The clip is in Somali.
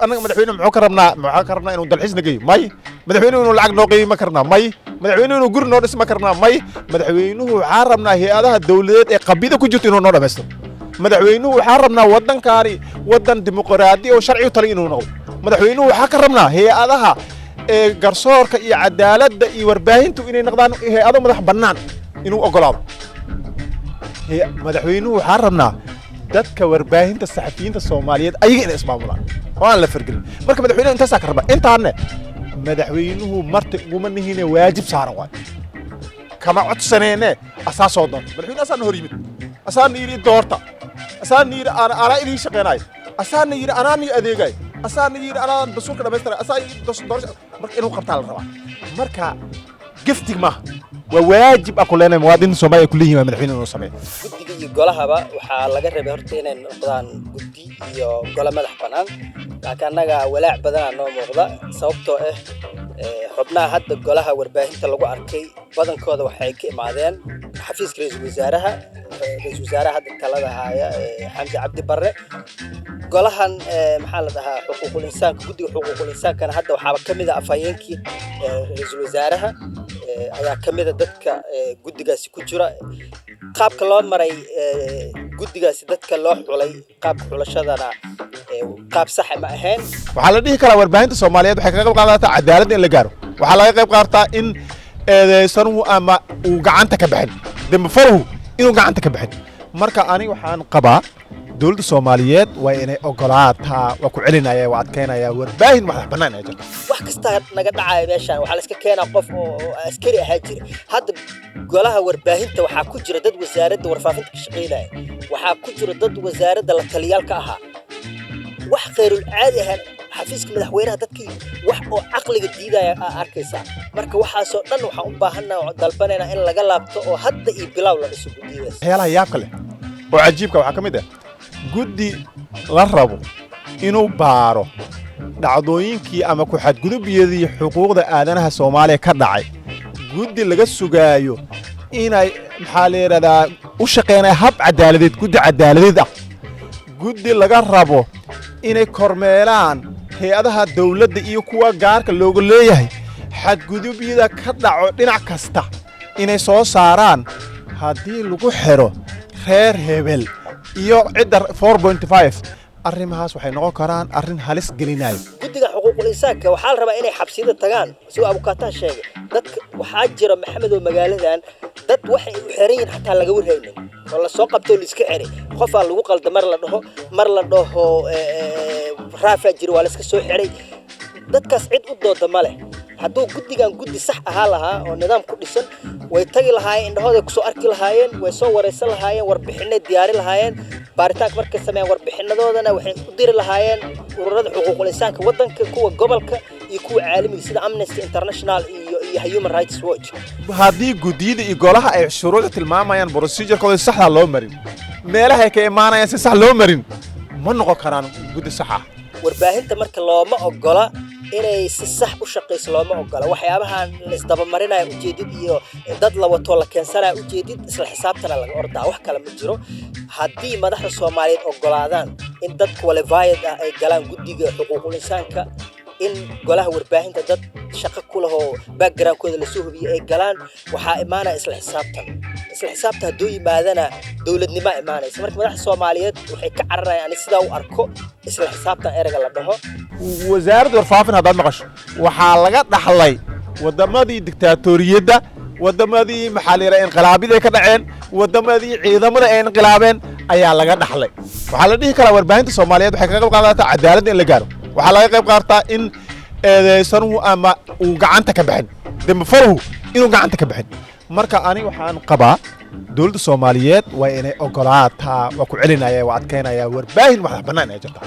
أنا مدحوينه معاكرنا إنه دلحيس نجي ماي مدحوينه إنه العقد نوقي ما كرنا ماي مدحوينه إنه جور نورس ما كرنا ماي مدحوينه حاربنا هي هذا الدولة قبيلة كجوت إنه نور بس مدحوينه حاربنا وطن كاري وطن ديمقراطي وشرعي وطريق إنه نور مدحوينه حكرمنا هي هذا قرصور كي عدالة يورباهن تو إنه نقدان هي هذا مدح بنان إنه أقلاب هي مدحوينه حاربنا dadka warbaahinta saxafiyiinta Soomaaliyeed ayaga in ismaamulaan waan la fargelin marka madaxweynaha inta saaka raba intaana madaxweynuhu marti uma nihine waajib saaran waay kama codsaneene asaasoo doon madaxweynaha asaan hor yimid asaan yiri doorta asaan yiri ana idin shaqeynay asaan yiri anani adeegay asaan yiri ana basuulka dhameystray asaan doorasho marka inuu qabtaa la rabaa marka giftig ma وواجب أقول لنا موادين سوماليا كلهم مدحوينه إنه سماه. قدي يقولها بقى وحلاقي ربي هرتين إن قدان قدي يقول مدح بنان لكن نجا ولاع بدنا إنه مغضى صوبته حبنا حد قولها ورباهين تلقوا أركي بدن كذا وحكي معدن حفيز رئيس وزارها هذا الكلام هاي حمزة عبد البر قولها محل ده حقوق الإنسان قدي حقوق الإنسان كان هذا وحاب كم إذا أفاينكي رئيس وزارها ayaa kamida dadka gudigaasi ku jira qaabka loo maray gudigaasi dadka loo xulay qaabka xulashadana qaab sax ma ahayn waxa la dhihi karaa warbaahinta Soomaaliyeed waxay ka qayb qaadataa cadaalad in la gaaro waxa laga qayb qaataa in eedeysanu ama uu gacanta ka bixin dambe faruhu inuu gacanta ka bixin marka aniga waxaan qabaa dawladda Soomaaliyeed waa inay ogolaataa waa ku celinaya waa adkeynaya warbaahin wax banaan ay jirto wax kasta naga dhacay meeshan waxa la iska keenaa qof oo askari ah jira hadda golaha warbaahinta waxa ku jira dad wasaaradda warfaafinta ka shaqeynaya waxa ku jira dad wasaaradda la taliyalka ahaa wax qeyrul caadi ah xafiiska madaxweynaha dadkii wax oo aqliga diidaya arkaysa marka waxa soo dhan waxa u baahanaa dalbanayna in laga laabto oo hadda iyo bilow la isu gudiyo heelaha yaabka leh oo cajiibka waxa kamid ah guddi la rabo inuu baaro dhacdooyinkii ama ku xadgudubiyadii xuquuqda aadanaha Soomaaliya ka dhacay guddi laga sugaayo inay maxaa la yiraahdaa u shaqeynay hab cadaaladeed guddi cadaaladeed ah guddi laga rabo inay kormeelaan hay'adaha dawladda iyo kuwa gaarka looga leeyahay xadgudubiyada ka dhaco dhinac kasta inay soo saaraan haddii lagu xiro reer hebel iyo cidda 4.5 arrimahaas waxay noqon karaan arrin halis gelinayo guddiga xuquuqul insaanka waxa la rabaa inay xabsiyada tagaan soo abukaata sheegay dadka waxa jira maxamed oo magaaladan dad waxay u xiran yihiin xataa laga warhaynin oo la soo qabto liska xiray qof aan lagu qalda mar la dhaho raafa jira waa la iska soo xiray dadkaas cid u dooda ma leh hadduu guddigan guddi sax ahaa lahaa oo nidaam ku dhisan way tagi lahaayeen indhahooda ku soo arki lahaayeen way soo wareysan lahaayeen warbixinay diyaari lahaayeen baaritaanka markay sameeyaan warbixinadoodana waxay u diri lahaayeen ururada xuquuqul insaanka waddanka kuwa gobolka iyo kuwa caalamiga sida Amnesty International iyo Human Rights Watch haddii guddiyada iyo golaha ay shuruucda tilmaamayaan procedure-kooda saxda loo marin meelaha ay ka imaanayaan si sax loo marin ma noqon karaan guddi sax ah warbaahinta marka looma ogola inay si sax u shaqeyso looma ogola waxyaabahan la isdaba marinayo ujeedid iyo dad la wato la keensanaa ujeedid isla xisaabtana laga ordaa wax kale ma jiro haddii madaxda Soomaaliyeed ogolaadaan in dad qualified ah ay galaan guddiga xuquuqul insaanka in golaha warbaahinta dad shaqo ku leh oo background-kooda la soo hubiyay ay galaan waxa imaanaya isla xisaabta hadduu yimaadana dawladnimo imaanaysa marka madaxda Soomaaliyeed waxay ka cararayaan sida uu arko isla xisaabtan erayga la dhaho wasaaradda warfaafin hadda maqasho waxa laga dhaxlay wadamadii diktatoriyadda wadamadii maxalliga inqilaabida ka dhaceen wadamadii ciidamada ay inqilaabeen ayaa laga dhaxlay waxa la dhihi karaa warbaahinta Soomaaliyeed waxay ka qayb qaadataa cadaalad in la gaaro waxa laga qayb qaataa in eedeysanu ama uu gacanta ka bixin dambe faruhu inuu gacanta ka bixin marka aniga waxaan qabaa dawladda Soomaaliyeed waa inay ogolaataa waa ku celinaya waa adkeynaya warbaahin wax banaan ay jirto